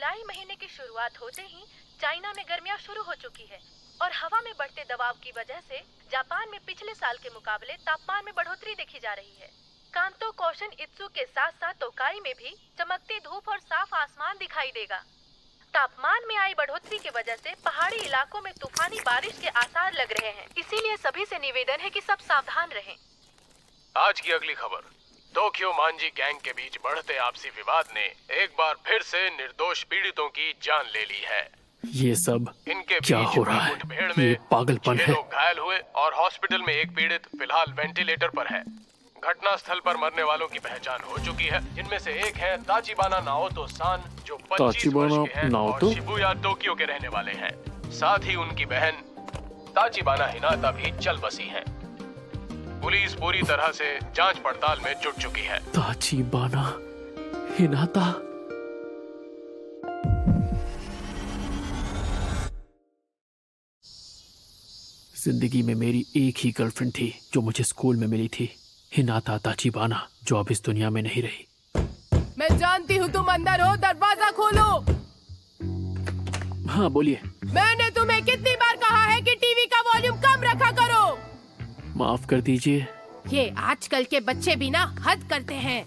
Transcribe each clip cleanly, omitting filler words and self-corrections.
जुलाई महीने की शुरुआत होते ही चाइना में गर्मियां शुरू हो चुकी है और हवा में बढ़ते दबाव की वजह से जापान में पिछले साल के मुकाबले तापमान में बढ़ोतरी देखी जा रही है। कांतो, कोशन इत्सु के साथ साथ तोकाई में भी चमकती धूप और साफ आसमान दिखाई देगा। तापमान में आई बढ़ोतरी की वजह से पहाड़ी इलाकों में तूफानी बारिश के आसार लग रहे हैं, इसीलिए सभी से निवेदन है कि सब सावधान रहें। आज की अगली खबर। टोक्यो मांजी गैंग के बीच बढ़ते आपसी विवाद ने एक बार फिर से निर्दोष पीड़ितों की जान ले ली है। ये सब इनके क्या हो रहा है? ये पागलपन है। 6 लोग घायल हुए और हॉस्पिटल में एक पीड़ित फिलहाल वेंटिलेटर पर है। घटनास्थल पर मरने वालों की पहचान हो चुकी है, जिनमें से एक है ताचिबाना नाओतो सान, जो 25 वर्ष के हैं और शिबुया टोक्यो के रहने वाले हैं। साथ ही उनकी बहन ताचिबाना हिनाता भी चल बसी हैं। पुलिस पूरी तरह से जांच पड़ताल में जुट चुकी है। ताचिबाना हिनाता। जिंदगी में मेरी एक ही गर्लफ्रेंड थी जो मुझे स्कूल में मिली थी, हिनाता ताचिबाना, जो अब इस दुनिया में नहीं रही। मैं जानती हूँ तुम अंदर हो, दरवाजा खोलो। हाँ बोलिए। मैंने तुम्हें कितनी बार कहा है कि टीवी का वॉल्यूम कम रखा करो। माफ कर दीजिए। ये आजकल के बच्चे भी ना हद करते हैं।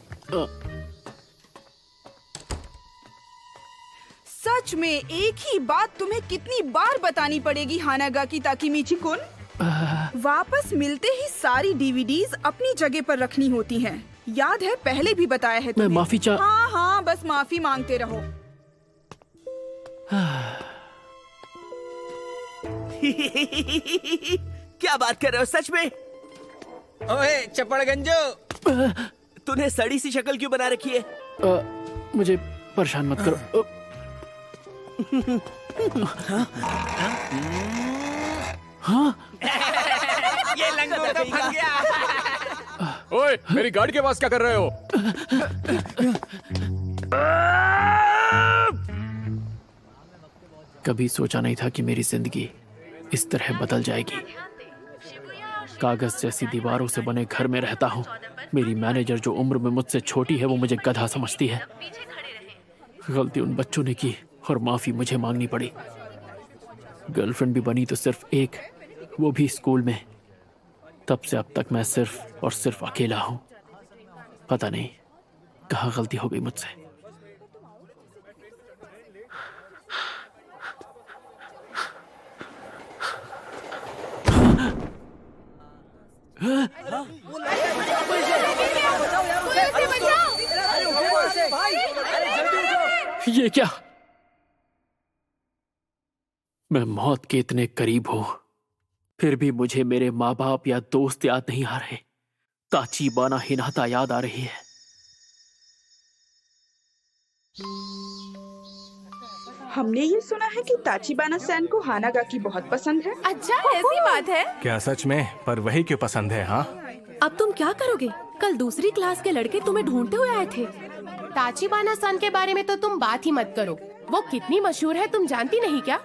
सच में एक ही बात तुम्हें कितनी बार बतानी पड़ेगी हानागाकी ताकेमिची-कुन? वापस मिलते ही सारी डीवीडीज अपनी जगह पर रखनी होती हैं। याद है पहले भी बताया है तुम्हें। मैं माफी हाँ हाँ, बस माफी मांगते रहो। क्या बात कर रहे हो सच में? ओए चपड़गंजो, तूने सड़ी सी शक्ल क्यों बना रखी है? मुझे परेशान मत करो। हाँ? ये लंगोट तो फंस गया। ओए, मेरी गाड़ी के पास क्या कर रहे हो? कभी सोचा नहीं था कि मेरी जिंदगी इस तरह बदल जाएगी। कागज जैसी दीवारों से बने घर में रहता हूँ। मेरी मैनेजर, जो उम्र में मुझसे छोटी है, वो मुझे गधा समझती है। गलती उन बच्चों ने की और माफी मुझे मांगनी पड़ी। गर्लफ्रेंड भी बनी तो सिर्फ एक, वो भी स्कूल में। तब से अब तक मैं सिर्फ और सिर्फ अकेला हूँ। पता नहीं कहाँ गलती हो गई मुझसे। ये क्या? मैं मौत के इतने करीब हूं, फिर भी मुझे मेरे माँ बाप या दोस्त याद नहीं आ रहे। ताचिबाना हिनाता याद आ रही है। हमने ये सुना है कि ताचिबाना सैन को हानागाकी बहुत पसंद है। अच्छा, ऐसी बात है क्या सच में? पर वही क्यों पसंद है? हाँ, अब तुम क्या करोगे? कल दूसरी क्लास के लड़के तुम्हें ढूंढते हुए आए थे। ताचिबाना सन के बारे में तो तुम बात ही मत करो। वो कितनी मशहूर है तुम जानती नहीं क्या?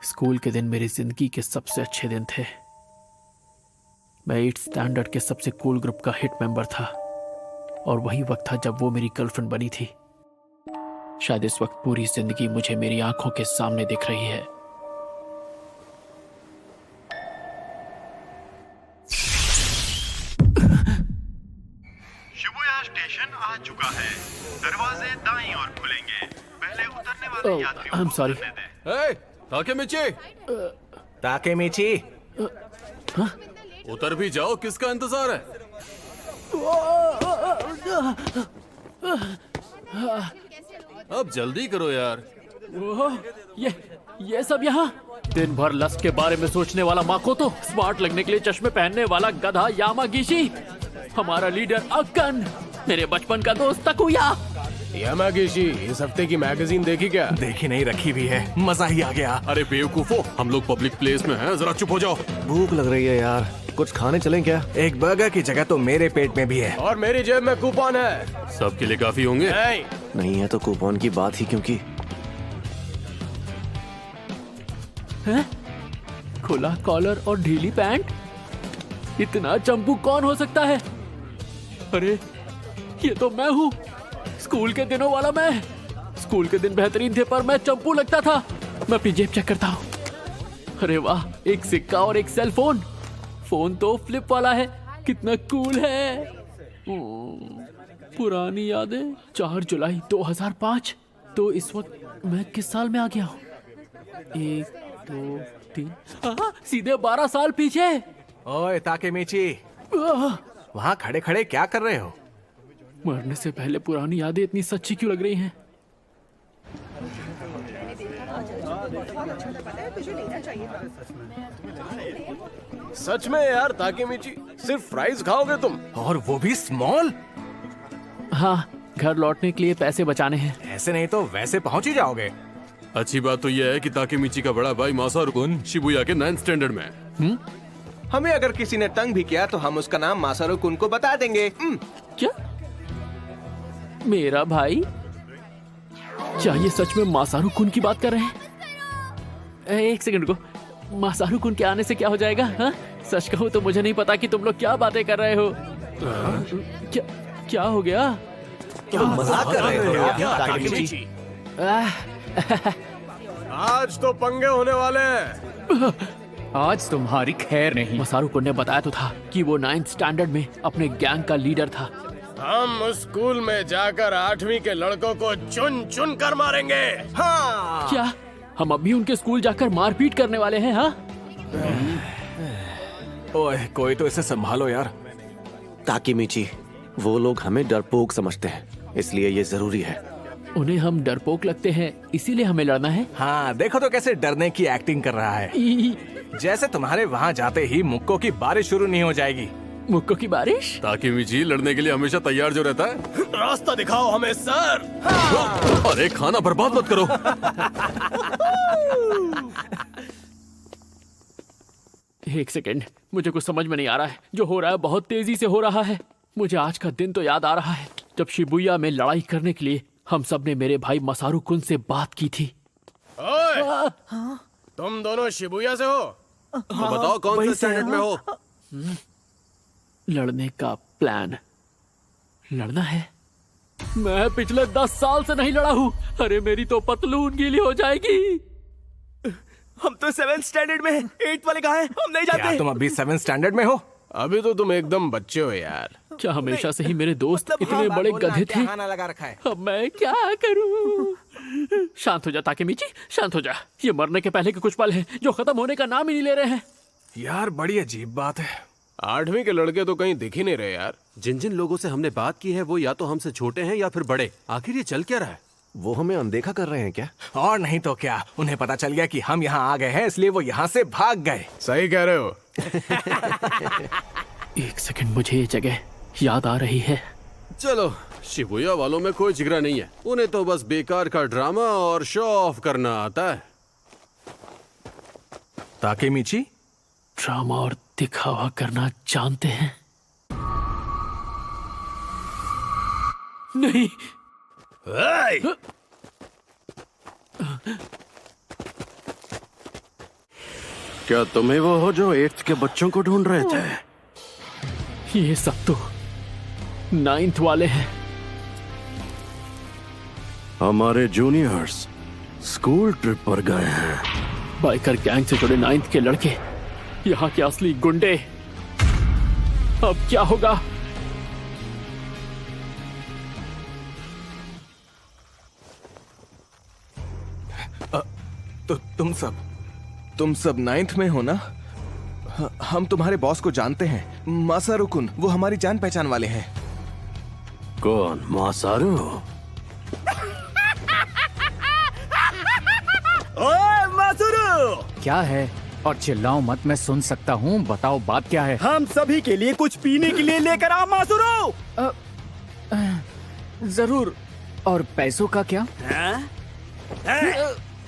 स्कूल के दिन मेरी जिंदगी के सबसे अच्छे दिन थे। मैं 8th स्टैंडर्ड के सबसे कूल ग्रुप का हिट मेंबर था और वही वक्त था जब वो मेरी गर्लफ्रेंड बनी थी। शायद इस वक्त पूरी जिंदगी मुझे मेरी आंखों के सामने दिख रही है। शिबुया स्टेशन आ चुका है। दरवाजे दाईं ओर खुलेंगे। पहले उतरने वाले यात्रियों I'm को sorry. उतरने दें। ताकेमिची, उतर भी जाओ, किसका इंतजार है? अब जल्दी करो यार। ये सब यहाँ? दिन भर लस्ट के बारे में सोचने वाला माकोतो, स्मार्ट लगने के लिए चश्मे पहनने वाला गधा यामागिशी, हमारा लीडर अक्कन, मेरे बचपन का दोस्त तकुया। यामागिशी, इस हफ्ते की मैगजीन देखी क्या? देखी नहीं, रखी भी है। मजा ही आ गया। अरे बेवकूफो, हम लोग पब्लिक प्लेस में हैं, जरा चुप हो जाओ। भूख लग रही है यार, कुछ खाने चलें क्या? एक बर्गर की जगह तो मेरे पेट में भी है। और मेरी जेब में कूपन है। सबके लिए काफी होंगे। नहीं है तो कूपन की बात ही क्योंकि है? खुला कॉलर और ढीली पैंट? इतना चंपू कौन हो सकता है? अरे ये तो मैं हूँ, स्कूल के दिनों वाला मैं। स्कूल के दिन बेहतरीन थे, पर मैं चंपू लगता था। मैं अपनी जेब चेक करता हूँ। अरे वाह, एक सिक्का और एक सेल फोन। फोन तो फ्लिप वाला है, कितना कूल है। पुरानी यादें। 4 जुलाई 2005। तो इस वक्त मैं किस साल में आ गया हूँ? 1 2 3 सीधे 12 साल पीछे। ओए ताकेमीची, वहाँ खड़े खड़े क्या कर रहे हो? मरने से पहले पुरानी यादें इतनी सच्ची क्यों लग रही हैं? सच में यार ताकेमीची, सिर्फ फ्राइज खाओगे तुम? और वो भी स्मॉल? हाँ, घर लौटने के लिए पैसे बचाने हैं। ऐसे नहीं तो वैसे पहुंच ही जाओगे। अच्छी बात तो यह है कि ताकेमीची का बड़ा भाई मासारू-कुन शिबुया के 9th स्टैंडर्ड में है। हमें अगर किसी ने तंग भी किया तो हम उसका नाम मासारू-कुन को बता देंगे। क्या? मेरा भाई? क्या ये सच में मासारू-कुन की बात कर रहे हैं? एक सेकंड को, मासारू-कुन के आने से क्या हो जाएगा? हाँ? सच कहूँ तो मुझे नहीं पता कि तुम लोग क्या बातें कर रहे हो। क्या हो गया? मजाक कर रहे हो यार ताकेमीची, आज तो पंगे होने वाले हैं। आज तुम्हारी खैर नहीं। मासारू-कुन ने बताया तो था कि वो 9th स्टैंडर्ड में अपने गैंग का लीडर था। हम उस स्कूल में जाकर 8वीं के लड़कों को चुन चुन कर मारेंगे। हाँ। क्या हम अभी उनके स्कूल जाकर मारपीट करने वाले हैं? हाँ? ओए, कोई तो इसे संभालो यार। ताकेमीची, वो लोग हमें डरपोक समझते हैं, इसलिए ये जरूरी है। उन्हें हम डरपोक लगते हैं, इसीलिए हमें लड़ना है। हाँ, देखो तो कैसे डरने की एक्टिंग कर रहा है। जैसे तुम्हारे वहाँ जाते ही मुक्कों की बारिश शुरू नहीं हो जाएगी। मुक्कों की बारिश? ताकेमीची लड़ने के लिए हमेशा तैयार जो रहता है। रास्ता दिखाओ हमें सर। अरे खाना बर्बाद मत करो। एक सेकेंड, मुझे कुछ समझ में नहीं आ रहा है। जो हो रहा है बहुत तेजी से हो रहा है। मुझे आज का दिन तो याद आ रहा है जब शिबुया में लड़ाई करने के लिए हम सब ने मेरे भाई मासारू-कुन से बात की थी। ओए, तुम दोनों शिबुया से हो? तो बताओ कौन से स्टैंडर्ड में हो? लड़ने का प्लान। लड़ना है? मैं पिछले 10 साल से नहीं लड़ा हूँ। अरे मेरी तो पतलून गीली हो जाएगी। हम तो 7th स्टैंडर्ड में हैं। 8th वाले कहाँ हैं? हम नहीं क्या जानते। तुम अभी 7th स्टैंडर्ड में हो? अभी तो तुम एकदम बच्चे हो यार। क्या हमेशा से ही मेरे दोस्त इतने हाँ, बड़े बोलना, गधे क्या थे? खाना लगा रखा है? अब मैं क्या करूं? शांत हो जा ताकेमीची, शांत हो जा। ये मरने के पहले के कुछ पल हैं जो खत्म होने का नाम ही नहीं ले रहे हैं। यार बड़ी अजीब बात है। 8वीं के लड़के तो कहीं दिख ही नहीं रहे यार। जिन जिन लोगों से हमने बात की है वो या तो हमसे छोटे हैं या फिर बड़े। आखिर ये चल क्या रहा है? वो हमें अनदेखा कर रहे हैं क्या? और नहीं तो क्या, उन्हें पता चल गया कि हम यहाँ आ गए हैं, इसलिए वो यहाँ से भाग गए। सही कह रहे हो। एक सेकंड, मुझे ये जगह याद आ रही है। चलो, शिबुया वालों में कोई जिगरा नहीं है। उन्हें तो बस बेकार का ड्रामा और शो ऑफ करना आता है। ताकेमीची, ड्रामा और दिखावा करना जानते हैं? नहीं। क्या तुम्हें वो हो जो 8th के बच्चों को ढूंढ रहे थे? ये सब तो 9th वाले हैं। हमारे जूनियर्स स्कूल ट्रिप पर गए हैं। बाइकर गैंग से जुड़े 9th के लड़के, यहाँ के असली गुंडे। अब क्या होगा? तो तुम सब 9th में हो ना? हम तुम्हारे बॉस को जानते हैं, मासारू-कुन। वो हमारी जान पहचान वाले हैं। कौन? मासारू? ओए मासारू! क्या है? और चिल्लाओ मत, मैं सुन सकता हूँ। बताओ बात क्या है? हम सभी के लिए कुछ पीने के लिए लेकर आओ मासारू। जरूर। और पैसों का क्या?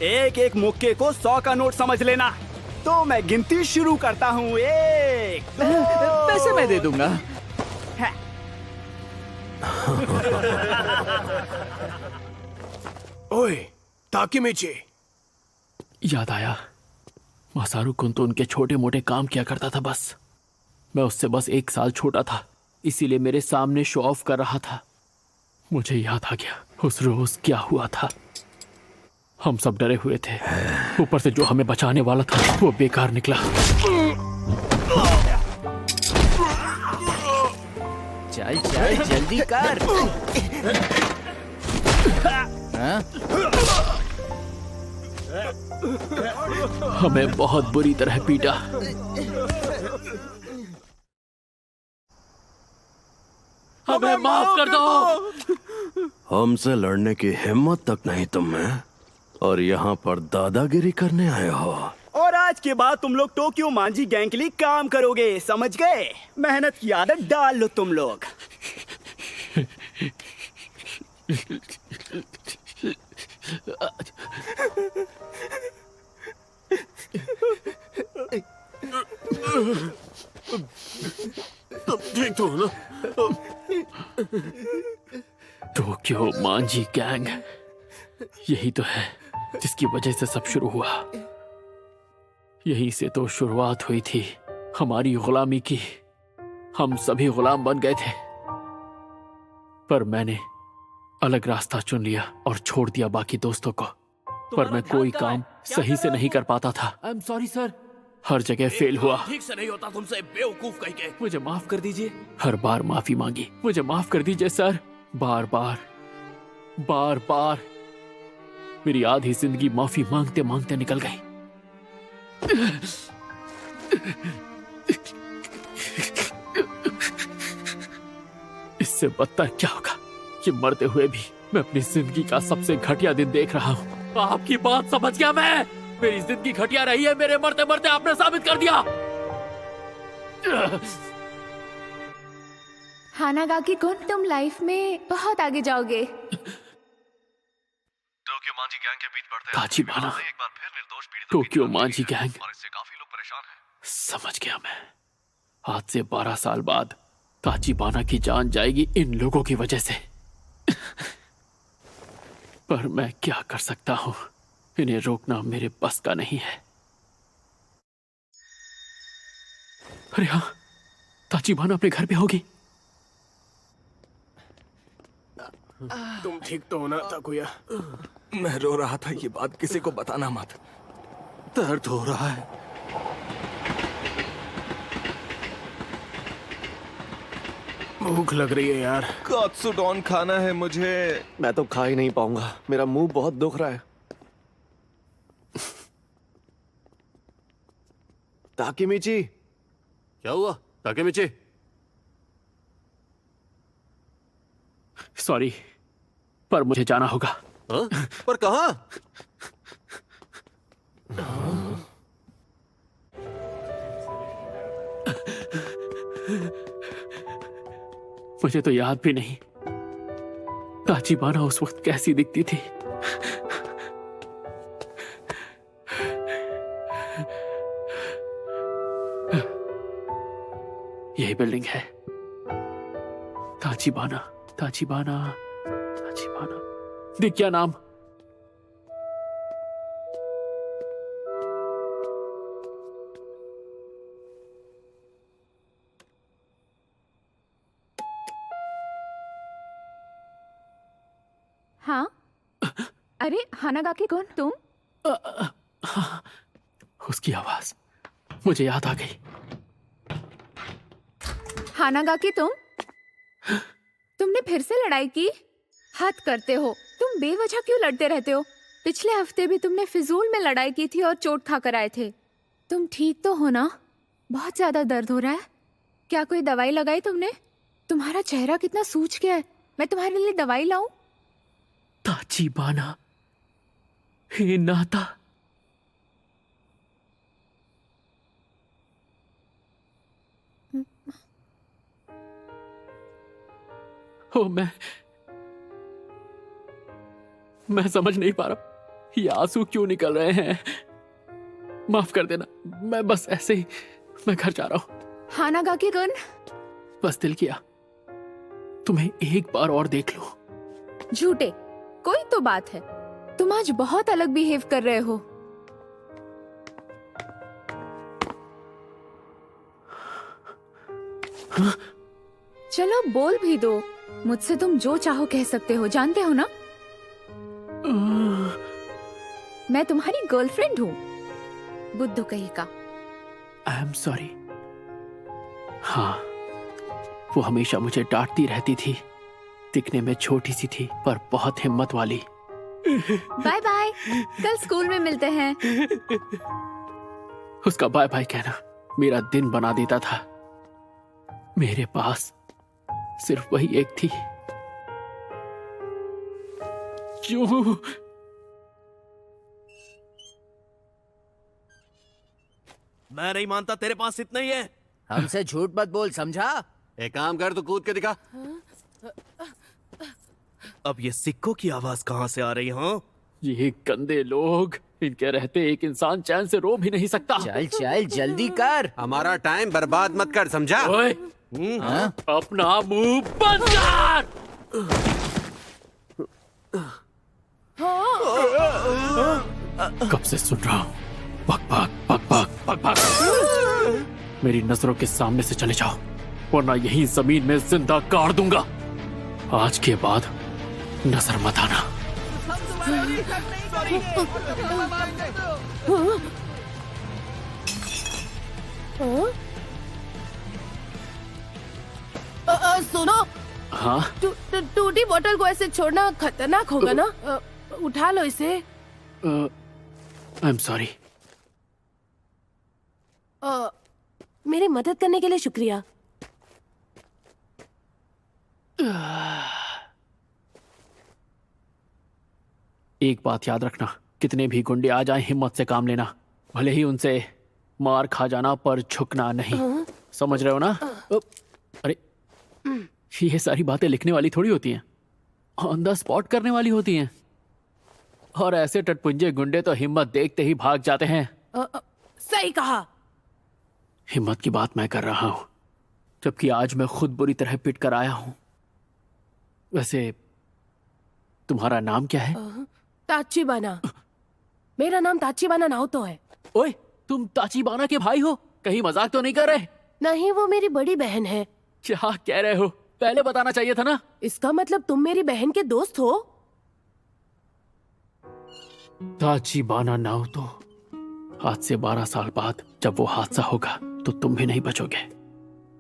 एक एक मुक्के को 100 का नोट समझ लेना। तो मैं गिनती शुरू करता हूँ। 1 पैसे मैं दे दूंगा। ओए ताकेमीची, याद आया, मासारू-कुन तो उनके छोटे मोटे काम किया करता था बस। मैं उससे बस 1 साल छोटा था, इसीलिए मेरे सामने शो ऑफ कर रहा था। मुझे याद आ गया उस रोज क्या हुआ था। हम सब डरे हुए थे। ऊपर से जो हमें बचाने वाला था वो बेकार निकला। चल चल जल्दी कर। हाँ? हमें बहुत बुरी तरह पीटा। हमें माफ कर दो। हमसे लड़ने की हिम्मत तक नहीं तुम में, और यहाँ पर दादागिरी करने आए हो। और आज के बाद तुम लोग टोक्यो मांझी गैंग के लिए काम करोगे, समझ गए? मेहनत की आदत डाल लो तुम लोग। ठीक तो ना? टोक्यो मांझी गैंग, यही तो है जिसकी वजह से सब शुरू हुआ। यही से तो शुरुआत हुई थी हमारी गुलामी की। हम सभी गुलाम बन गए थे, पर मैंने अलग रास्ता चुन लिया और छोड़ दिया बाकी दोस्तों को। पर मैं कोई काम सही से नहीं कर पाता था। I am sorry sir. हर जगह फेल हुआ। ठीक से नहीं होता तुमसे, बेवकूफ कह के। मुझे माफ कर दीजिए। हर बार माफी मांगी, मुझे माफ कर दीजिए सर। बार बार बार बार मेरी आधी जिंदगी माफी मांगते मांगते निकल गई। इससे बदतर क्या होगा कि मरते हुए भी मैं अपनी जिंदगी का सबसे घटिया दिन देख रहा हूँ। आपकी बात समझ गया मैं। मेरी जिंदगी घटिया रही है, मेरे मरते मरते आपने साबित कर दिया। हानागाकी कुन, तुम लाइफ में बहुत आगे जाओगे। टोक्यो मांझी गैंग के बीच बढ़ते ताचिबाना, एक बार फिर निर्दोष पीड़ितों की टोक्यो मांझी गैंग। और इससे काफी लोग परेशान हैं। समझ गया मैं। आज से 12 साल बाद ताचिबाना की जान जाएगी इन लोगों की वजह से। पर मैं क्या कर सकता हूं, इन्हें रोकना मेरे बस का नहीं है। अरे हाँ, ताचिबाना अपने घर पे होगी। तुम ठीक तो होना ताकुया? मैं रो रहा था, ये बात किसी को बताना मत। दर्द हो रहा है। भूख लग रही है यार। कात्सुडोन खाना है मुझे। मैं तो खा ही नहीं पाऊंगा, मेरा मुंह बहुत दुख रहा है। ताकेमिची। क्या हुआ ताकेमिची? सॉरी, पर मुझे जाना होगा। हाँ? पर कहाँ? मुझे तो याद भी नहीं ताचिबाना उस वक्त कैसी दिखती थी। यही बिल्डिंग है। ताचिबाना, ताचिबाना, ताचिबाना। दिख क्या नाम? हाँ? अरे हानागाकी कुन, तुम? उसकी आवाज मुझे याद आ गई। हानागाकी तुमने फिर से लड़ाई की? हद करते हो, तुम बेवजह क्यों लड़ते रहते हो? पिछले हफ्ते भी तुमने फिजूल में लड़ाई की थी और चोट खाकर आए थे। तुम ठीक तो हो ना? बहुत ज्यादा दर्द हो रहा है? क्या कोई दवाई लगाई तुमने? तुम्हारा चेहरा कितना सूज गया है। मैं तुम्हारे लिए दवाई लाऊं? ताचिबाना, हे नाता। ओ, मैं समझ नहीं पा रहा ये आंसू क्यों निकल रहे हैं। माफ कर देना, मैं बस ऐसे ही मैं घर जा रहा हूं। हानागाकी कुन, बस दिल किया तुम्हें एक बार और देख लो। झूठे, कोई तो बात है। तुम आज बहुत अलग बिहेव कर रहे हो। हाँ? चलो बोल भी दो। मुझसे तुम जो चाहो कह सकते हो, जानते हो ना? मैं तुम्हारी गर्लफ्रेंड हूँ, बुद्धू कहीं का। आई एम सॉरी। हाँ, वो हमेशा मुझे डांटती रहती थी। दिखने में छोटी सी थी पर बहुत हिम्मत वाली। बाय बाय, कल स्कूल में मिलते हैं। उसका बाय बाय कहना मेरा दिन बना देता था। मेरे पास सिर्फ वही एक थी। क्यों? मैं नहीं मानता तेरे पास इतना ही है। हमसे झूठ मत बोल, समझा? एक काम कर, तू कूद के दिखा। अब ये सिक्कों की आवाज कहाँ से आ रही है? हाँ? ये गंदे लोग, इनके रहते एक इंसान चैन से रो भी नहीं सकता। चल चल जल्दी कर। हमारा टाइम बर्बाद मत कर, समझा? ओए, अपना मुंह बंद कर। कब से सुन रहा हूँ, बक बक बक बक बक बक। मेरी नजरों के सामने से चले जाओ, वरना यहीं जमीन में जिंदा गाड़ दूंगा। आज के बाद नजर मत आना। सुनो, हाँ, टूटी बोतल को ऐसे छोड़ना खतरनाक होगा ना। उठा लो इसे। आई एम सॉरी। मेरी मदद करने के लिए शुक्रिया। एक बात याद रखना, कितने भी गुंडे आ जाएं, हिम्मत से काम लेना। भले ही उनसे मार खा जाना, पर झुकना नहीं। समझ रहे हो ना? अरे, ये सारी बातें लिखने वाली थोड़ी होती हैं, ऑन द स्पॉट करने वाली होती हैं। और ऐसे टटपुंजे गुंडे तो हिम्मत देखते ही भाग जाते हैं। सही कहा। हिम्मत की बात मैं कर रहा हूं, जबकि आज मैं खुद बुरी तरह पिट कर आया हूं। वैसे तुम्हारा नाम क्या है? ताचिबाना। मेरा नाम ताचिबाना नाओतो है। ओए, तुम ताचिबाना के भाई हो? कहीं मजाक तो नहीं कर रहे? नहीं, वो मेरी बड़ी बहन है। क्या कह रहे हो? पहले बताना चाहिए था ना। इसका मतलब तुम मेरी बहन के दोस्त हो? ताचिबाना नाओतो, आज से 12 साल बाद जब वो हादसा होगा तो तुम भी नहीं बचोगे।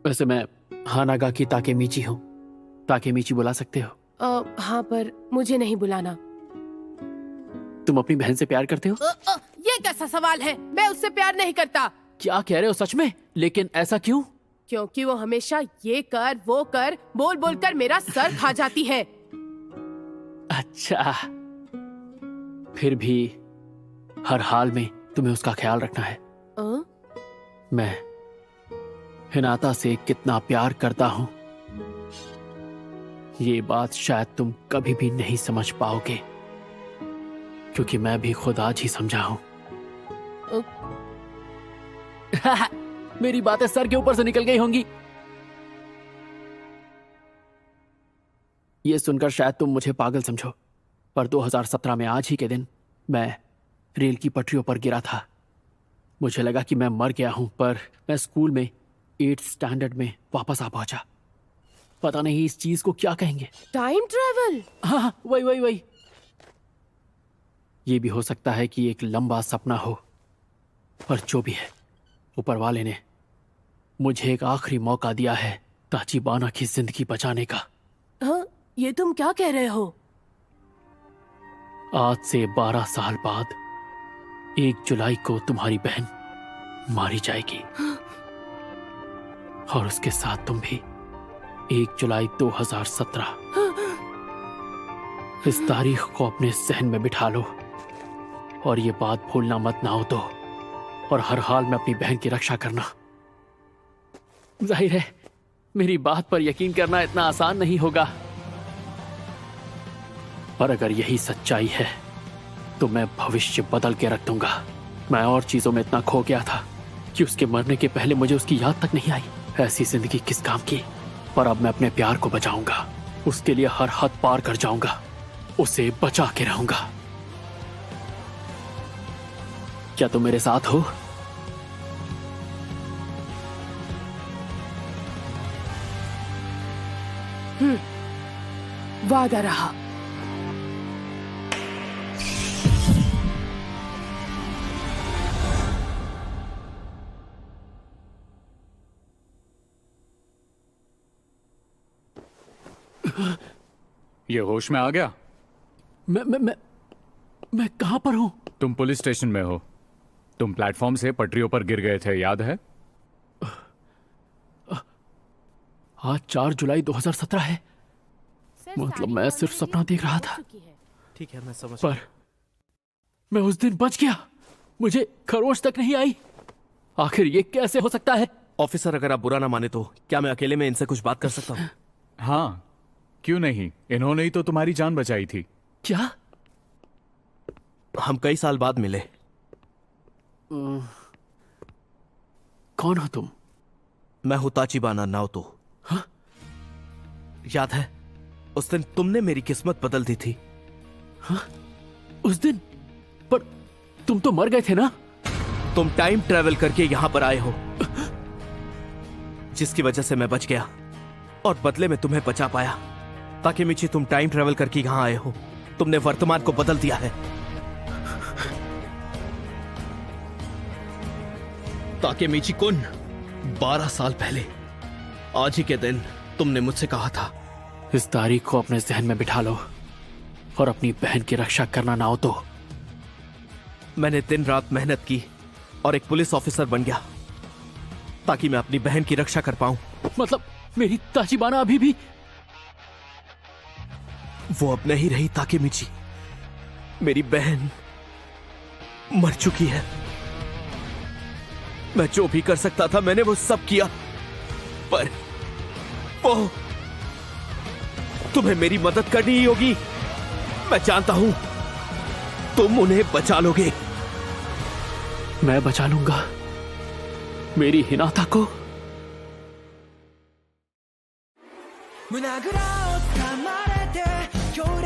वैसे मैं हानागाकी ताकेमीची हूँ। ताकेमीची बुला सकते हो? हाँ, पर मुझे नहीं बुलाना। तुम अपनी बहन से प्यार करते हो? ये कैसा सवाल है? मैं उससे प्यार नहीं करता। क्या कह रहे हो सच में? लेकिन ऐसा क्यों? क्योंकि वो हमेशा ये कर वो कर बोल बोल कर मेरा सर खा जाती है। अच्छा, फिर भी हर हाल में तुम्हें उसका ख्याल रखना है। मैं हिनाता से कितना प्यार करता हूं, ये बात शायद तुम कभी भी नहीं समझ पाओगे, क्योंकि मैं भी खुद आज ही समझा हूं। मेरी बातें सर के ऊपर से निकल गई होंगी। ये सुनकर शायद तुम मुझे पागल समझो, पर 2017 में आज ही के दिन मैं रेल की पटरियों पर गिरा था। मुझे लगा कि मैं मर गया हूं, पर मैं स्कूल में 8th स्टैंडर्ड में वापस आ पहुंचा। पता नहीं इस चीज को क्या कहेंगे। Time travel? हाँ, वही। ये भी हो सकता है कि एक लंबा सपना हो, पर जो भी है, ऊपर वाले ने मुझे एक आखिरी मौका दिया है ताचिबाना की जिंदगी बचाने का। हाँ, ये तुम क्या कह रहे हो? आज से 12 साल बाद 1 जुलाई को तुम्हारी बहन मारी जाएगी, और उसके साथ तुम भी। 1 जुलाई 2017। इस तारीख को अपने जहन में बिठा लो, और ये बात भूलना मत ना हो तो, और हर हाल में अपनी बहन की रक्षा करना। जाहिर है मेरी बात पर यकीन करना इतना आसान नहीं होगा, पर अगर यही सच्चाई है तो मैं भविष्य बदल के रख दूंगा। मैं और चीजों में इतना खो गया था कि उसके मरने के पहले मुझे उसकी याद तक नहीं आई। ऐसी जिंदगी किस काम की? पर अब मैं अपने प्यार को बचाऊंगा, उसके लिए हर हद पार कर जाऊंगा, उसे बचा के रहूंगा। क्या तुम मेरे साथ हो? वादा रहा। ये होश में आ गया? मैं कहां पर हूं? तुम पुलिस स्टेशन में हो। तुम प्लेटफॉर्म से पटरियों पर गिर गए थे, याद है? आज 4 जुलाई 2017 है। मतलब मैं सिर्फ सपना देख रहा था। ठीक है, मैं समझ पर मैं उस दिन बच गया। मुझे खरोश तक नहीं आई। आखिर ये कैसे हो सकता है? ऑफिसर, अगर आप बुरा ना माने तो क्या मैं अकेले में इनसे कुछ बात कर सकता हूँ? हाँ, क्यों नहीं? इन्होंने ही तो तुम्हारी जान बचाई थी। क्या? हम कई साल बाद मिले। कौन हो तुम? मैं हूं ताचिबाना नाओतो। हाँ? याद है उस दिन तुमने मेरी किस्मत बदल दी थी? हाँ? उस दिन? पर तुम तो मर गए थे ना? तुम टाइम ट्रेवल करके यहां पर आए हो, जिसकी वजह से मैं बच गया और बदले में तुम्हें बचा पाया। ताकेमिची, तुम टाइम ट्रेवल करके यहां आए हो। तुमने वर्तमान को बदल दिया है। ताकेमिची कुन, 12 साल पहले आज ही के दिन तुमने मुझसे कहा था। इस तारीख को अपने जहन में बिठा लो और अपनी बहन की रक्षा करना ना हो तो। मैंने दिन रात मेहनत की और एक पुलिस ऑफिसर बन गया ताकि मैं अपनी बहन की रक्षा कर पाऊं। मतलब मेरी ताचिबाना अभी भी? वो अब नहीं रही ताकेमिची। मेरी बहन मर चुकी है। मैं जो भी कर सकता था मैंने वो सब किया, पर वो तुम्हें मेरी मदद करनी ही होगी। मैं जानता हूं तुम उन्हें बचा लोगे। मैं बचा लूंगा मेरी हिनाता को।胸ぐらを掴まれて強烈